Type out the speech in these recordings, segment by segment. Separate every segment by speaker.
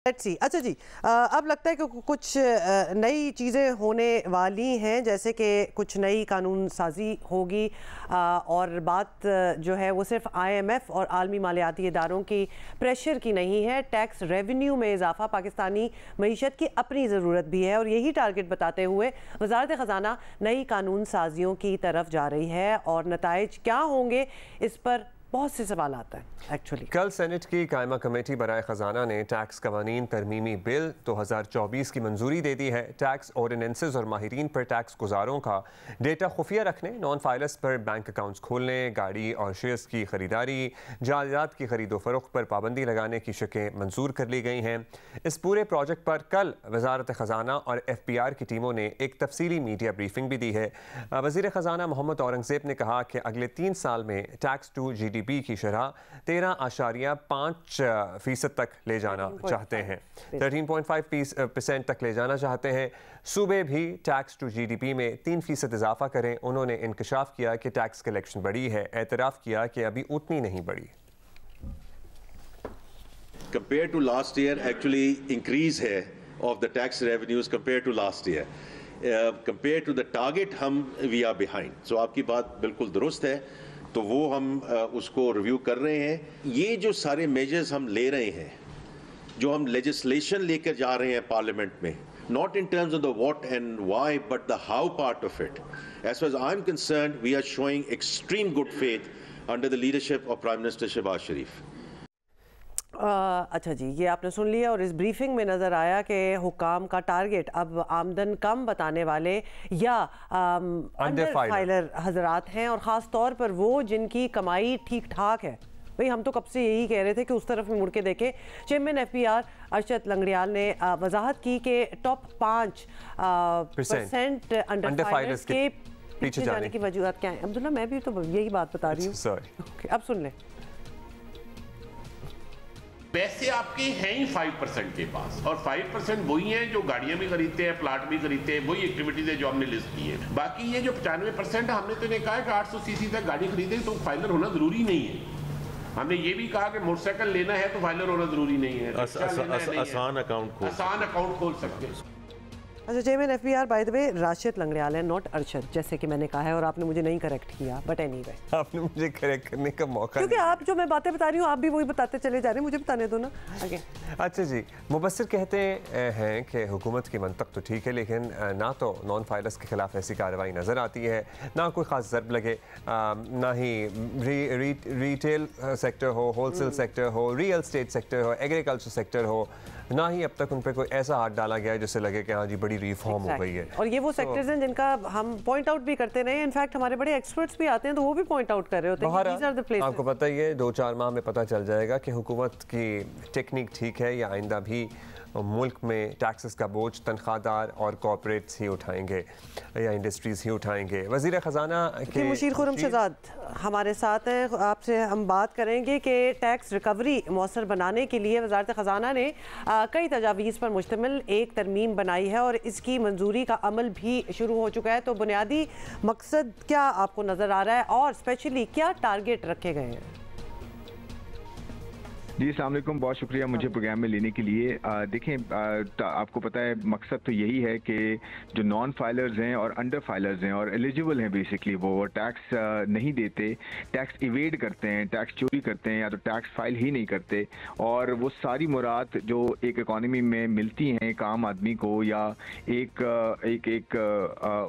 Speaker 1: Let's see. अच्छा जी, अब लगता है कि कुछ नई चीज़ें होने वाली हैं, जैसे कि कुछ नई कानून साजी होगी और बात जो है वो सिर्फ IMF और आलमी मालियाती इदारों की प्रेशर की नहीं है। टैक्स रेवेन्यू में इजाफा पाकिस्तानी मईशत की अपनी ज़रूरत भी है और यही टारगेट बताते हुए वजारत ख़जाना नई कानून साजियों की तरफ जा रही है और नताइज क्या होंगे इस पर बहुत से सवाल आता है एक्चुअली।
Speaker 2: कल सेनेट की कायमा कमेटी बराए ख़जाना ने टैक्स कवानीन तरमीमी बिल 2024 की मंजूरी दे दी है। टैक्स ऑर्डिनेंसेस और माहिरीन पर टैक्स गुजारों का डेटा खुफिया रखने, नॉन फाइलर्स पर बैंक अकाउंट्स खोलने, गाड़ी और शेयर्स की खरीदारी, जायदाद की खरीदो फरोख्त पर पाबंदी लगाने की शकें मंजूर कर ली गई हैं। इस पूरे प्रोजेक्ट पर कल वजारत ख़जाना और FPR की टीमों ने एक तफसीली मीडिया ब्रीफिंग भी दी है। वज़ीर ख़जाना मोहम्मद औरंगज़ेब ने कहा कि अगले 3 साल में टैक्स टू GDP की शरह 13.5% तक ले जाना चाहते हैं, 13.5% तक ले जाना चाहते हैं। सूबे भी टैक्स टू GDP में 3% इजाफा करें। उन्होंने इंकशाफ किया कि टैक्स कलेक्शन बढ़ी है, एतराफ़ किया कि अभी उतनी नहीं बढ़ी।
Speaker 3: Compared to last year, actually increase है of the tax revenues compared to last year. Compared to the target we are behind. So आपकी बात बिल्कुल दुरुस्त है, तो वो हम उसको रिव्यू कर रहे हैं। ये जो सारे मेजर्स हम ले रहे हैं, जो हम लेजिस्लेशन लेकर जा रहे हैं पार्लियामेंट में, not in terms of the what and why but the how part of it. As far as I'm concerned, we are showing extreme good faith under the leadership of Prime Minister Shehbaz Sharif.
Speaker 1: अच्छा जी, ये आपने सुन लिया और इस briefing में नज़र आया कि हुकाम का टारगेट अब आमदन कम बताने वाले या अंडर फाइलर हजरात हैं और ख़ास तौर पर वो जिनकी कमाई ठीक ठाक है। भाई हम तो कब से यही कह रहे थे कि उस तरफ में मुड़ के देखें। चेयरमैन FPR अरशद लंगड़ियाल ने वजाहत की कि टॉप 5% अंडर फाइलर्स के पीछे जाने की वजूहत क्या है। अब्दुल्ला, मैं भी तो यही बात बता रही हूँ। अब सुन लें।
Speaker 4: पैसे आपके हैं ही 5% के पास, और 5% वही हैं जो गाड़ियां भी खरीदते हैं, प्लाट भी खरीदते हैं, वही एक्टिविटीज है जो हमने लिस्ट की है। बाकी ये जो 95% हमने तो इन्हें कहा है कि 800 सीसी तक गाड़ी खरीदे तो फाइलर होना जरूरी नहीं है। हमने ये भी कहा कि मोटरसाइकिल लेना है तो फाइलर होना जरूरी नहीं है, आसान अकाउंट खोल सकते हैं।
Speaker 1: अच्छा, chairman FPR by the way Rashid Langrial है, नॉट अरशद, जैसे कि मैंने कहा है और आपने मुझे नहीं करेक्ट किया, बट एनीवे
Speaker 2: आपने मुझे करेक्ट करने का मौका,
Speaker 1: क्योंकि आप जो मैं बातें बता रही हूँ आप भी वही बताते चले जा रहे हैं, मुझे बताने दो ना आगे।
Speaker 2: अच्छा जी, मुबस्सिर कहते हैं कि हुकूमत की मंतक तो ठीक है, लेकिन ना तो नॉन फाइलर्स के खिलाफ ऐसी कार्रवाई नज़र आती है, ना कोई ख़ास ज़रब लगे, ना ही रिटेल सेक्टर हो, होलसेल सेक्टर हो, रियल स्टेट सेक्टर हो, एग्रीकल्चर सेक्टर हो, ना ही अब तक उन पर कोई ऐसा हाथ डाला गया है जिससे लगे कि हाँ जी बड़ी रिफॉर्म हो गई है।
Speaker 1: और ये वो सेक्टर्स हैं जिनका हम पॉइंट आउट भी करते रहे, इनफैक्ट हमारे बड़े एक्सपर्ट्स भी आते हैं तो वो भी पॉइंट आउट कर रहे होते हैं। These are the places.
Speaker 2: आपको पता ही है 2-4 माह में पता चल जाएगा कि हुकूमत की टेक्निक ठीक है या आइंदा भी मुल्क में टैक्सेस का बोझ तनख्वाहदार और कॉर्पोरेट्स ही उठाएंगे या इंडस्ट्रीज़ ही उठाएंगे। वज़ीर ख़जाना के मुशीर
Speaker 1: खुर्रम शहजाद हमारे साथ हैं, आपसे हम बात करेंगे कि टैक्स रिकवरी मौसर बनाने के लिए वज़ारत ख़जाना ने कई तजावीज़ पर मुश्तमिल एक तरमीम बनाई है और इसकी मंजूरी का अमल भी शुरू हो चुका है। तो बुनियादी मकसद क्या आपको नज़र आ रहा है और स्पेशली क्या टारगेट रखे गए हैं?
Speaker 5: जी अस्सलाम वालेकुम, बहुत शुक्रिया मुझे प्रोग्राम में लेने के लिए। देखें, आपको पता है मकसद तो यही है कि जो नॉन फाइलर्स हैं और अंडर फाइलर्स हैं और एलिजिबल हैं बेसिकली वो टैक्स नहीं देते, टैक्स इवेड करते हैं, टैक्स चोरी करते हैं या तो टैक्स फाइल ही नहीं करते, और वो सारी मुराद जो एक इकॉनमी में मिलती हैं एक आम आदमी को या एक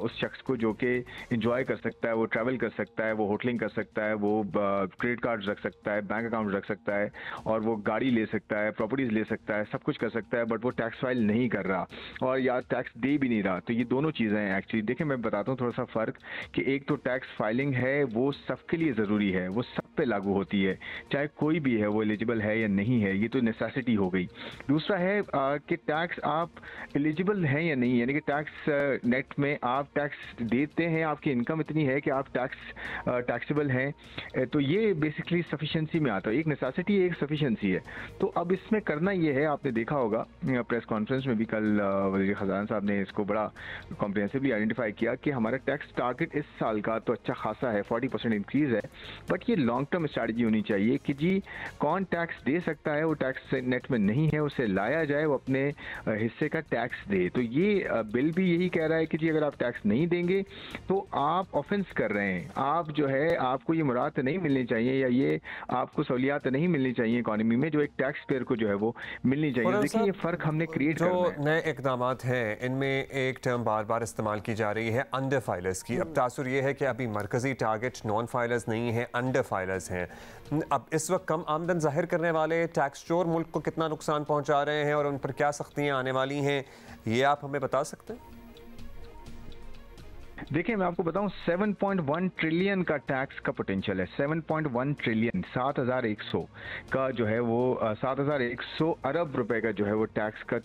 Speaker 5: उस शख्स को जो कि इंजॉय कर सकता है, वो ट्रैवल कर सकता है, वो होटलिंग कर सकता है, वो क्रेडिट कार्ड रख सकता है, बैंक अकाउंट रख सकता है और वो गाड़ी ले सकता है, प्रॉपर्टीज ले सकता है, सब कुछ कर सकता है, बट वो टैक्स फाइल नहीं कर रहा और या टैक्स दे भी नहीं रहा। तो ये दोनों चीज़ें हैं एक्चुअली। देखिए मैं बताता हूँ थोड़ा सा फ़र्क कि एक तो टैक्स फाइलिंग है वो सबके लिए ज़रूरी है, वो सब पे लागू होती है, चाहे कोई भी है वो एलिजिबल है या नहीं है, ये तो नेसेसिटी हो गई। दूसरा है कि टैक्स आप एलिजिबल हैं या नहीं, यानी कि टैक्स नेट में आप टैक्स देते हैं, आपकी इनकम इतनी है कि आप टैक्सेबल हैं, तो ये बेसिकली सफिशेंसी में आता है। एक नेसेसिटी है, एक सफिशेंसी इनकन्सिस्टेंसी है। तो अब इसमें करना ये है, आपने देखा होगा प्रेस कॉन्फ्रेंस में भी कल वज़ीर ख़ज़ाना साहब ने इसको बड़ा कॉम्प्रिहेंसिवली आइडेंटिफाई किया कि हमारा टैक्स टारगेट इस साल का तो अच्छा खासा है, 40% इंक्रीज़ है, बट ये लॉन्ग टर्म स्ट्रैटेजी होनी चाहिए कि जी कौन टैक्स दे सकता है, वो टैक्स नेट में नहीं है उसे लाया जाए, वो अपने हिस्से का टैक्स दे। तो ये बिल भी यही कह रहा है कि जी अगर आप टैक्स नहीं देंगे तो आप ऑफेंस कर रहे हैं, आप जो है आपको ये मुराद नहीं मिलनी चाहिए या ये आपको सहूलियात नहीं मिलनी चाहिए इकोनॉमी में जो एक टैक्स पेयर को जो है वो मिलनी चाहिए। देखिए ये फर्क हमने क्रिएट करना है।
Speaker 2: जो नए इकदाम हैं इनमें एक टर्म बार बार इस्तेमाल की जा रही है अंडर फाइलर्स की। अब तासुर ये है कि अभी मरकजी टारगेट नॉन फाइलर्स नहीं है, अंडर फाइलर्स हैं। अब इस वक्त कम आमदन जाहिर करने वाले टैक्स चोर मुल्क को कितना नुकसान पहुंचा रहे हैं और उन पर क्या सख्तियां आने वाली हैं, ये आप हमें बता सकते हैं?
Speaker 5: देखिए मैं आपको बताऊं 7.1 ट्रिलियन का टैक्स का पोटेंशियल है। 7.1 ट्रिलियन 7100 का जो है वो 7100 अरब रुपए का जो है वो टैक्स का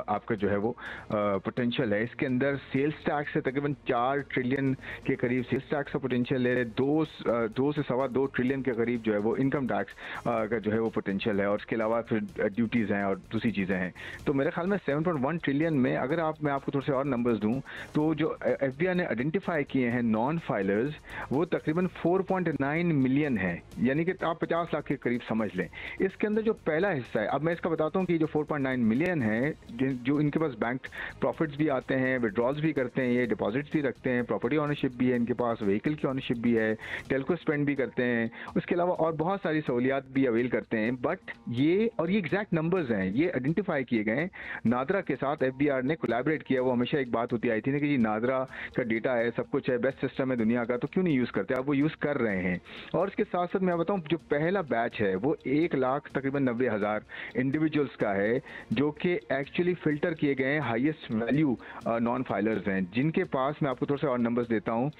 Speaker 5: आपका जो है वो पोटेंशियल है। इसके अंदर सेल्स टैक्स है तकरीबन 4 ट्रिलियन के करीब सेल्स टैक्स का पोटेंशियल है। 2 से 2.25 ट्रिलियन के करीब जो है वो इनकम टैक्स का जो है वो पोटेंशियल है और इसके अलावा फिर ड्यूटीज़ हैं और दूसरी चीज़ें हैं। तो मेरे ख्याल में 7.1 ट्रिलियन में अगर मैं आपको थोड़े से और नंबर्स दूं तो जो FBI ने आइडेंटिफाई किए हैं नॉन फाइलर्स वो तकरीबन 4.9 मिलियन है, यानी कि आप 50 लाख के करीब समझ लें। इसके अंदर जो पहला हिस्सा है, अब मैं इसका बताता हूँ कि जो 4.9 मिलियन है जो इनके पास बैंक प्रॉफिट्स भी आते हैं, विड्रॉल्स भी करते हैं, ये डिपॉजिट्स भी रखते हैं, प्रॉपर्टी ऑनरशिप भी है इनके पास, व्हीकल की ऑनरशिप भी है, टेलको स्पेंड भी करते हैं, उसके अलावा और बहुत सारी सहूलियात भी अवेल करते हैं। बट ये एग्जैक्ट नंबर्स हैं, ये आइडेंटिफाई किए गए नादरा के साथ FBR ने कोलैबोरेट किया। वो हमेशा एक बात होती आई थी ना कि जी नादरा का डेटा है, सब कुछ है, बेस्ट सिस्टम है दुनिया का, तो क्यों नहीं यूज़ करते? अब वो यूज़ कर रहे हैं। और इसके साथ साथ मैं बताऊं जो पहला बैच है वो 1 लाख तकरीबन 90,000 इंडिविजुअल्स का है जो कि एक्चुअली फिल्टर किए गए हैं, हाईएस्ट वैल्यू नॉन फाइलर्स हैं, जिनके पास मैं आपको थोड़ा सा और नंबर्स देता हूँ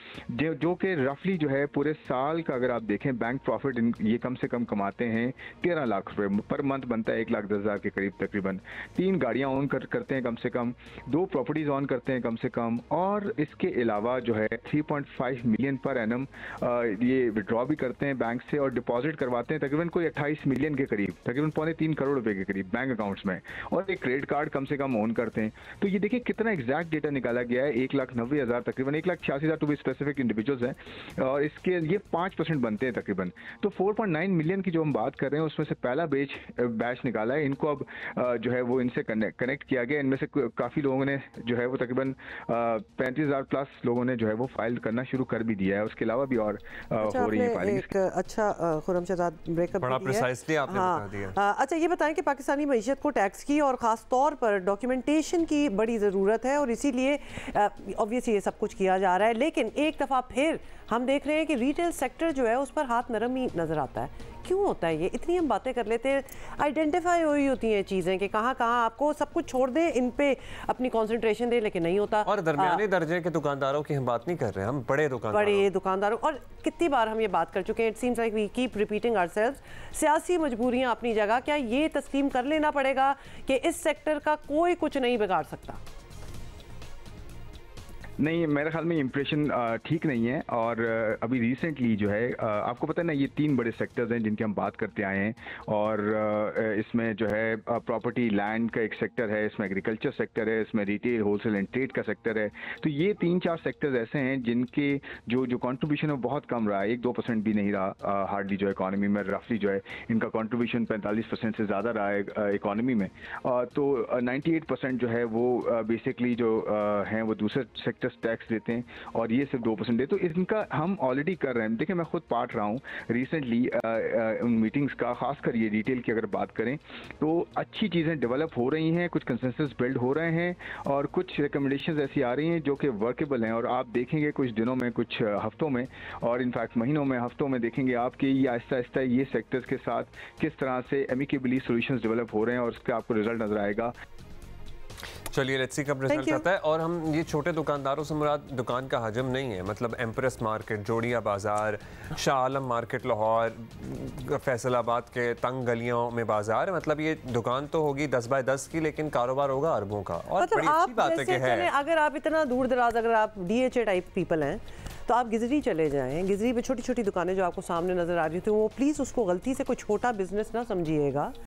Speaker 5: जो कि रफली जो है पूरे साल का अगर आप देखें बैंक प्रॉफिट ये कम से कम कमाते हैं 13 लाख रुपए पर मंथ बनता है, 1,10,000 के करीब तकरीबन। 3 गाड़ियाँ ऑन करते हैं कम से कम, 2 प्रॉपर्टीज ऑन करते हैं कम से कम, और इसके अलावा जो है 3.5 मिलियन पर एनम ये विड्रॉ भी करते हैं बैंक से और डिपॉजिट करवाते हैं तकरीबन कोई 28 मिलियन के करीब, तकरीबन 3.25 करोड़ रुपए के करीब बैंक अकाउंट्स में, और एक क्रेडिट कार्ड कम से कम ओन करते हैं। तो ये देखिए कितना एग्जैक्ट डेटा निकाला गया है। 1,90,000 तकरीबन 1,86,000 टू बी स्पेसिफिक इंडिविजुअल्स हैं और इसके ये 5% बनते हैं तकरीबन। तो 4.9 मिलियन की जो हम बात कर रहे हैं उसमें से पहला बैच निकाला है, इनको अब जो है वो इनसे कनेक्ट किया गया। इनमें से काफ़ी लोगों ने जो है वो तकरीबन 35,000 प्लस लोगों ने जो है वो फाइल करना शुरू कर भी दिया है। उसके अलावा भी और हो रही है फाइलिंग।
Speaker 1: एक अच्छा खुर्रम शहजाद ब्रेकअप
Speaker 2: बड़ा प्रिसाइसली आपने बता दिया।
Speaker 1: अच्छा ये बताएं कि पाकिस्तानी मईशत को टैक्स की और ख़ास तौर पर डॉक्यूमेंटेशन की बड़ी ज़रूरत है और इसीलिए ऑब्वियसली ये सब कुछ किया जा रहा है, लेकिन एक दफ़ा फिर हम देख रहे हैं कि रिटेल सेक्टर जो है उस पर हाथ नरम ही नज़र आता है। क्यों होता है ये? इतनी हम बातें कर लेते हैं, आइडेंटिफाई हुई होती हैं चीज़ें कि कहाँ कहाँ आपको सब कुछ छोड़ दें, इन पे अपनी कंसंट्रेशन दें, लेकिन नहीं होता।
Speaker 2: और दरमियाने दर्जे के दुकानदारों की हम बात नहीं कर रहे हैं, हम बड़े दुकानदारों और कितनी बार हम ये बात कर चुके हैं, it seems like we keep repeating ourselves. सियासी मजबूरियाँ अपनी जगह, क्या ये तस्लीम कर लेना पड़ेगा कि इस सेक्टर का कोई कुछ नहीं बिगाड़ सकता?
Speaker 5: नहीं, मेरे ख्याल में इम्प्रेशन ठीक नहीं है। और अभी रिसेंटली जो है आपको पता है ना, ये 3 बड़े सेक्टर्स हैं जिनकी हम बात करते आए हैं, और इसमें जो है प्रॉपर्टी लैंड का एक सेक्टर है, इसमें एग्रीकल्चर सेक्टर है, इसमें रिटेल होलसेल एंड ट्रेड का सेक्टर है। तो ये 3-4 सेक्टर्स ऐसे हैं जिनके जो कंट्रीब्यूशन है वो बहुत कम रहा है, 1-2% भी नहीं रहा हार्डली जो इकॉनमी में। रफली जो है इनका कंट्रीब्यूशन 45% से ज़्यादा रहा है इकॉनमी में। तो 98% जो है वो बेसिकली जो हैं वो दूसरे सेक्टर टैक्स देते हैं और ये सिर्फ 2% देते। तो इनका हम ऑलरेडी कर रहे हैं। देखिए मैं खुद पार्ट रहा हूँ रिसेंटली उन मीटिंग्स का, खासकर ये रिटेल की अगर बात करें तो अच्छी चीज़ें डेवलप हो रही हैं, कुछ कंसेंसस बिल्ड हो रहे हैं और कुछ रिकमेंडेशंस ऐसी आ रही हैं जो कि वर्केबल हैं। और आप देखेंगे कुछ दिनों में, कुछ हफ्तों में और इनफैक्ट महीनों में, हफ्तों में देखेंगे आप कि ये आहिस्ता आहिस्ता ये सेक्टर्स के साथ किस तरह से एमिकेबली सॉल्यूशंस डेवलप हो रहे हैं और उसका आपको रिजल्ट नजर आएगा।
Speaker 2: चलिए लेट्स सी कब रिजल्ट आता है। और हम ये छोटे दुकानदारों से मुराद दुकान का हजम नहीं है, मतलब एम्प्रेस मार्केट, जोड़िया बाज़ार, शाह आलम मार्केट लाहौर, फैसलाबाद के तंग गलियों में बाजार, मतलब ये दुकान तो होगी 10 बाय 10 की, लेकिन कारोबार होगा अरबों का। और
Speaker 1: मतलब
Speaker 2: बड़ी अच्छी बात है कि है
Speaker 1: अगर आप इतना दूर दराज, अगर आप DHA टाइप पीपल हैं तो आप गिजरी चले जाएं, गिजरी में छोटी छोटी दुकानें जो आपको सामने नज़र आ रही थी, वो प्लीज़ उसको गलती से कोई छोटा बिजनेस ना समझिएगा।